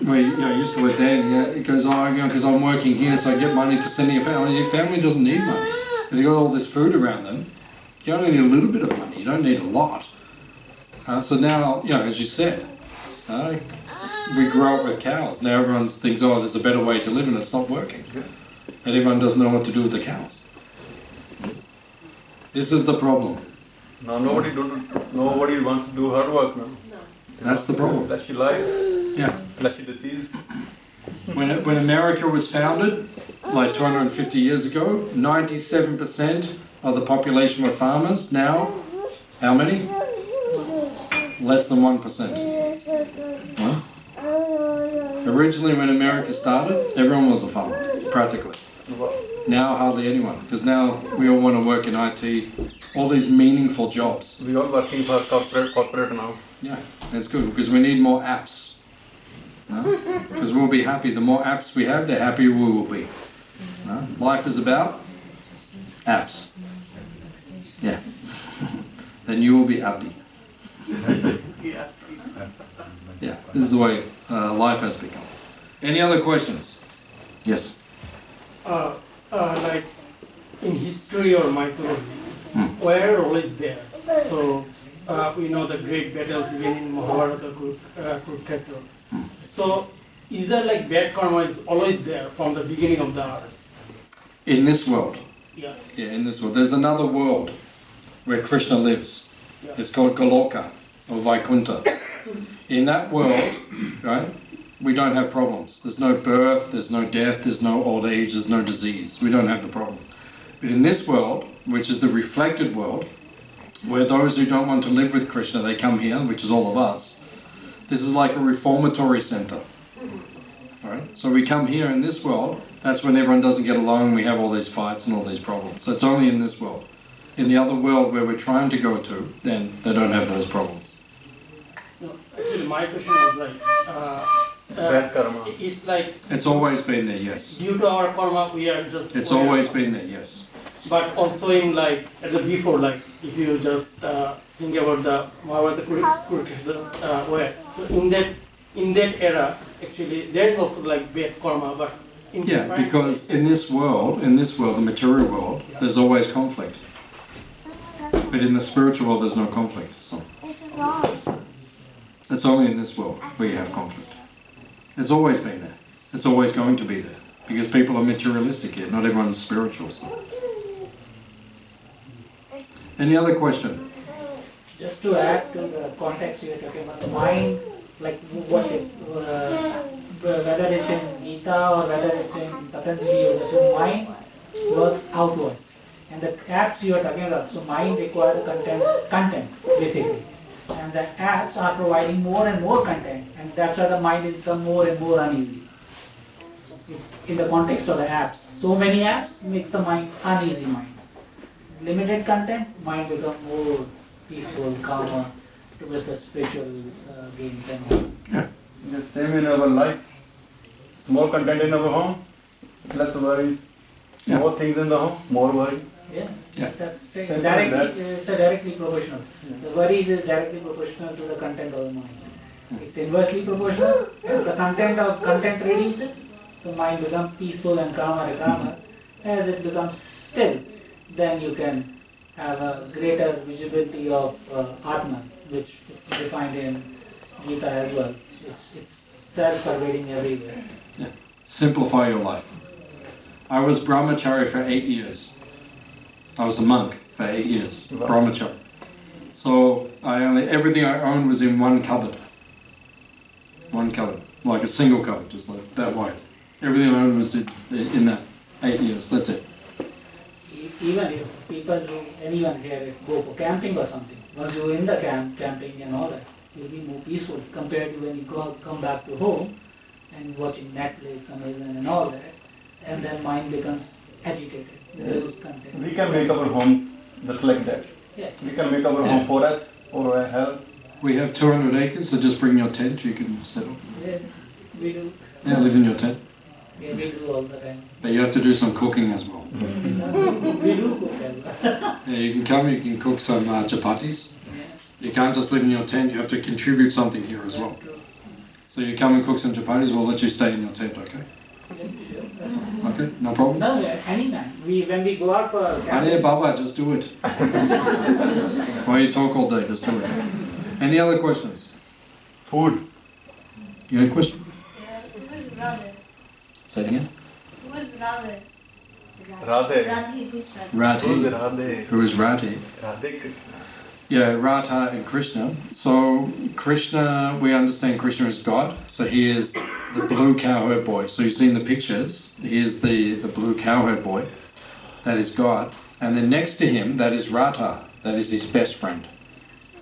where you used to live there? And he goes, because I'm working here, so I get money to send to your family. Your family doesn't need money. If you've got all this food around them, you only need a little bit of money. You don't need a lot. So now, as you said, we grow up with cows. Now everyone thinks, there's a better way to live, and it's not working. And everyone doesn't know what to do with the cows. This is the problem. Now nobody wants to do hard work now. That's the problem. Fleshy life, Yeah. fleshy disease. When America was founded, like 250 years ago, 97% of the population were farmers. Now, how many? Less than 1%. Huh? Originally, when America started, everyone was a farmer, practically. Now, hardly anyone, because now we all want to work in IT, all these meaningful jobs. We all working for corporate now. Yeah, that's good, because we need more apps. Because we'll be happy. The more apps we have, the happier we will be. Life is about apps. Yeah. Then you will be happy. Yeah, this is the way life has become. Any other questions? Yes. Like in history or mythology, where always there. So we know the great battles even in Mahabharata, Kurukshetra. So is there like bad karma is always there from the beginning of the earth? In this world. Yeah. Yeah, in this world. There's another world where Krishna lives. Yeah. It's called Goloka or Vaikuntha. In that world, right, we don't have problems. There's no birth, there's no death, there's no old age, there's no disease. We don't have the problem. But in this world, which is the reflected world, where those who don't want to live with Krishna, they come here, which is all of us. This is like a reformatory center. Right? So we come here in this world, that's when everyone doesn't get along, we have all these fights and all these problems. So it's only in this world. In the other world where we're trying to go to, then they don't have those problems. No, actually my question was like, Bad karma. it's like It's always been there, yes. due to our karma we are just... It's always been there, yes. But also in like, at the before, like if you just think about the Mahabharata Kurukshetra where, so in that era, actually there is also like bad karma, but in Yeah, different because in this world, the material world, there's always conflict. But in the spiritual world, there's no conflict. So it's only in this world where you have conflict. It's always been there. It's always going to be there. Because people are materialistic here, not everyone's spiritual. So. Any other question? Just to add to the context you were talking about, the mind, like what is, whether it's in Gita or whether it's in Patanjali Yoga, so mind works outward. And the apps you are talking about, so mind requires content basically. And the apps are providing more and more content, and that's why the mind is become more and more uneasy. In the context of the apps, so many apps makes the mind uneasy mind. Limited content, mind become more peaceful, calmer towards the spiritual gains and all. Yeah. The same in our life. Small content in our home, less worries. Yeah. More things in the home, more worries. Yeah, Yeah. that's Simple as directly, it's directly proportional. The worries is directly proportional to the content of the mind. It's inversely proportional. As the content reduces, the mind becomes peaceful and calmer and calmer. As it becomes still, then you can have a greater visibility of Atman, which is defined in Gita as well. It's self-pervading everywhere. Simplify your life. I was brahmachari for 8 years. I was a monk for 8 years, Wow. brahmachari. So everything I owned was in one cupboard. One cupboard, like a single cupboard, just like that wide. Everything I owned was in that 8 years, that's it. Even if people anyone here, if go for camping or something, once you're in the camping and all that, you'll be more peaceful compared to when you come back to home and watching Netflix, Amazon and all that, and then mind becomes agitated with those content. We can make our home just like that. Yeah. We can make our home forest or a hell. We have 200 acres, so just bring your tent, you can settle. Yeah, we do. Yeah, live in your tent. Yeah, we do all the time. But you have to do some cooking as well. We do cook as well. Yeah, you can come, you can cook some chapatis. Yeah. You can't just live in your tent, you have to contribute something here as well. So you come and cook some chapatis, we'll let you stay in your tent, okay? Yeah, sure. Okay, no problem? No, anytime. When we go out for Hare camping, Baba, just do it. Why you talk all day, just do it. Any other questions? Food. You had a question? Who is Radha? Say it again. Who is Radha? Radhe. Radhe, who is Radha? Who's Radhe. Radhe? Who is Radhe? Radhe Krishna. Yeah, Radha and Krishna. So Krishna, we understand Krishna is God. So he is the blue cowherd boy. So you've seen the pictures. He is the blue cowherd boy. That is God. And then next to him, that is Radha. That is his best friend.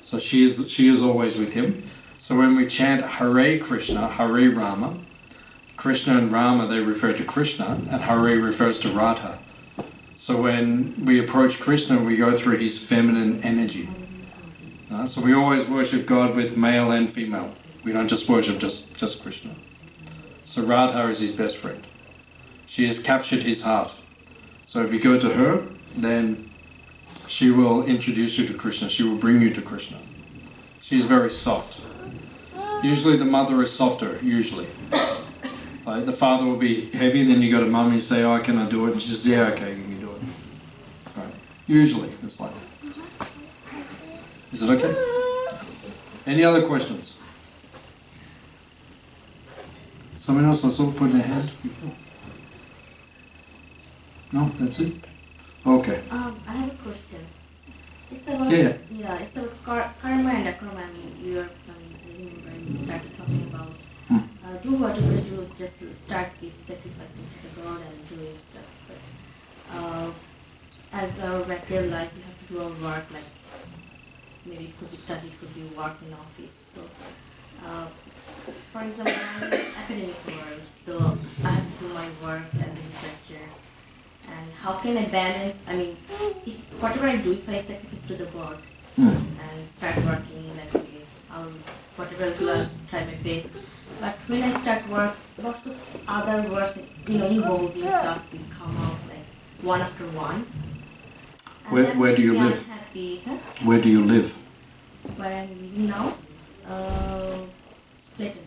So she is always with him. So when we chant Hare Krishna, Hare Rama, Krishna and Rama, they refer to Krishna, and Hare refers to Radha. So when we approach Krishna, we go through his feminine energy. So we always worship God with male and female. We don't just worship just Krishna. So Radha is his best friend. She has captured his heart. So if you go to her, then she will introduce you to Krishna. She will bring you to Krishna. She's very soft. Usually the mother is softer, usually. Like the father will be heavy, then you go to mum and you say, oh, can I do it? And she says, yeah, okay, you can do it. Right. Usually it's like that. Is it okay? Any other questions? Someone else I saw put their hand before? No, that's it? Okay. I have a question. It's about Yeah. It's about karma and akarma. I mean, you are when you started talking about do whatever you do, just start with sacrificing to the God and doing stuff. But as our regular life, we have to do our work. Like maybe it could be study, it could be work in office. So, for example, I'm in academic world, so I have to do my work as a researcher. And how can I balance, I mean, whatever I do, if I sacrifice to the God and start working, like, okay, whatever I'll do, I'll try my best. But when I start work, lots of other works, evolving stuff will come out, like, one after one. And Where do you live? Unhappy, huh? Where do you live? Where I'm living now? Clayton.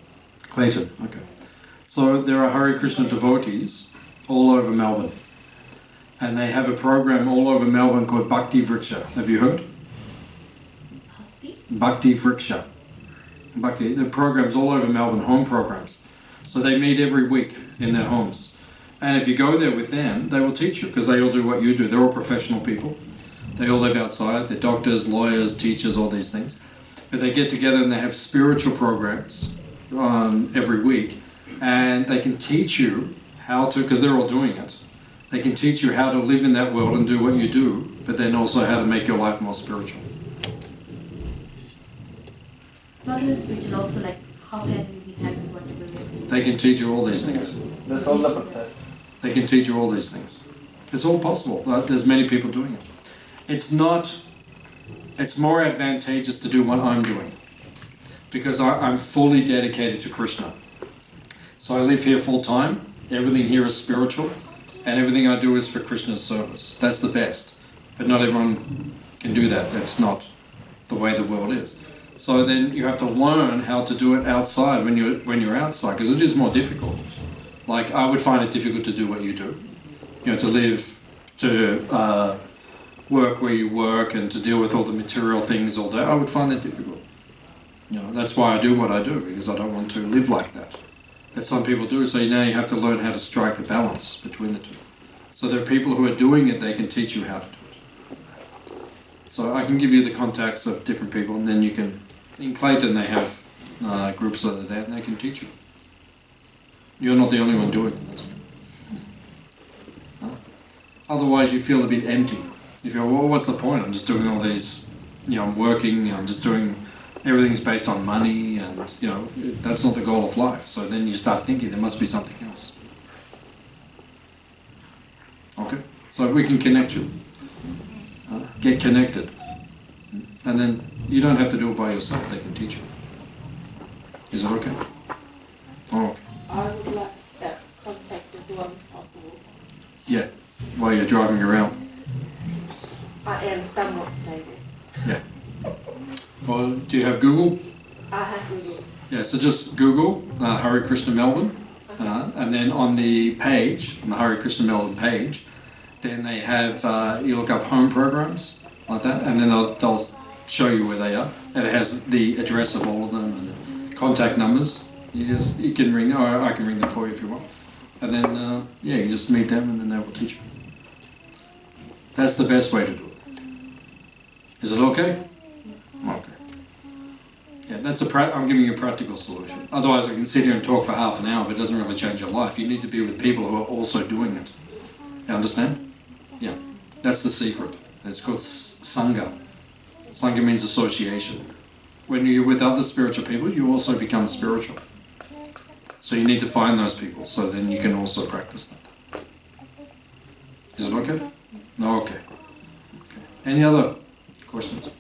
Clayton, okay. So there are Hare Krishna devotees all over Melbourne. And they have a program all over Melbourne called Bhaktivedanta. Have you heard? Bhaktivedanta. The programs all over Melbourne, home programs. So they meet every week in their homes. And if you go there with them, they will teach you because they all do what you do. They're all professional people. They all live outside. They're doctors, lawyers, teachers, all these things. But they get together and they have spiritual programs every week, and they can teach you how to, because they're all doing it, they can teach you how to live in that world and do what you do, but then also how to make your life more spiritual. Not only spiritual, also like how can we be happy whatever we do. They can teach you all these things. That's all the process. They can teach you all these things. It's all possible. There's many people doing it. It's more advantageous to do what I'm doing, because I'm fully dedicated to Krishna. So I live here full time, everything here is spiritual, and everything I do is for Krishna's service. That's the best. But not everyone can do that. That's not the way the world is. So then you have to learn how to do it outside when you're outside, because it is more difficult. Like, I would find it difficult to do what you do. You know, to live, to work where you work, and to deal with all the material things all day. I would find that difficult. You know, that's why I do what I do, because I don't want to live like that. But some people do, so now you have to learn how to strike the balance between the two. So there are people who are doing it, they can teach you how to do it. So I can give you the contacts of different people, and then you can, in Clayton they have groups that are there, and they can teach you. You're not the only one doing it. That's Otherwise you feel a bit empty. You feel, well, what's the point? I'm just doing all these, you know, I'm working, I'm just doing, everything's based on money, and, you know, that's not the goal of life. So then you start thinking there must be something else. Okay? So we can connect you. Get connected. And then you don't have to do it by yourself, they can teach you. Is it okay? Oh, okay. I would like that contact as well if possible. Yeah, while you're driving around. I am somewhat stable. Yeah. Well, do you have Google? I have Google. Yeah, so just Google Hare Krishna Melbourne, and then on the page, on the Hare Krishna Melbourne page, then they have, you look up home programs, like that, and then they'll show you where they are, and it has the address of all of them and contact numbers. You can ring, or I can ring them for you if you want. And then, yeah, you just meet them and then they will teach you. That's the best way to do it. Is it okay? Okay. Yeah, I'm giving you a practical solution. Otherwise I can sit here and talk for half an hour, but it doesn't really change your life. You need to be with people who are also doing it. You understand? Yeah. That's the secret. It's called Sangha. Sangha means association. When you're with other spiritual people, you also become spiritual. So you need to find those people, so then you can also practice that. Is it okay? No, okay. Any other questions?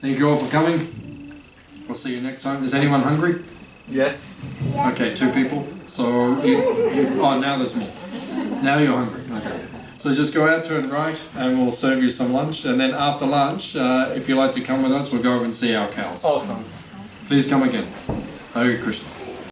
Thank you all for coming. We'll see you next time. Is anyone hungry? Yes. Okay, 2 people. So oh, now there's more. Now you're hungry. Okay. So just go out to and right, and we'll serve you some lunch. And then after lunch, if you'd like to come with us, we'll go over and see our cows. Awesome. Please come again. Hare Krishna.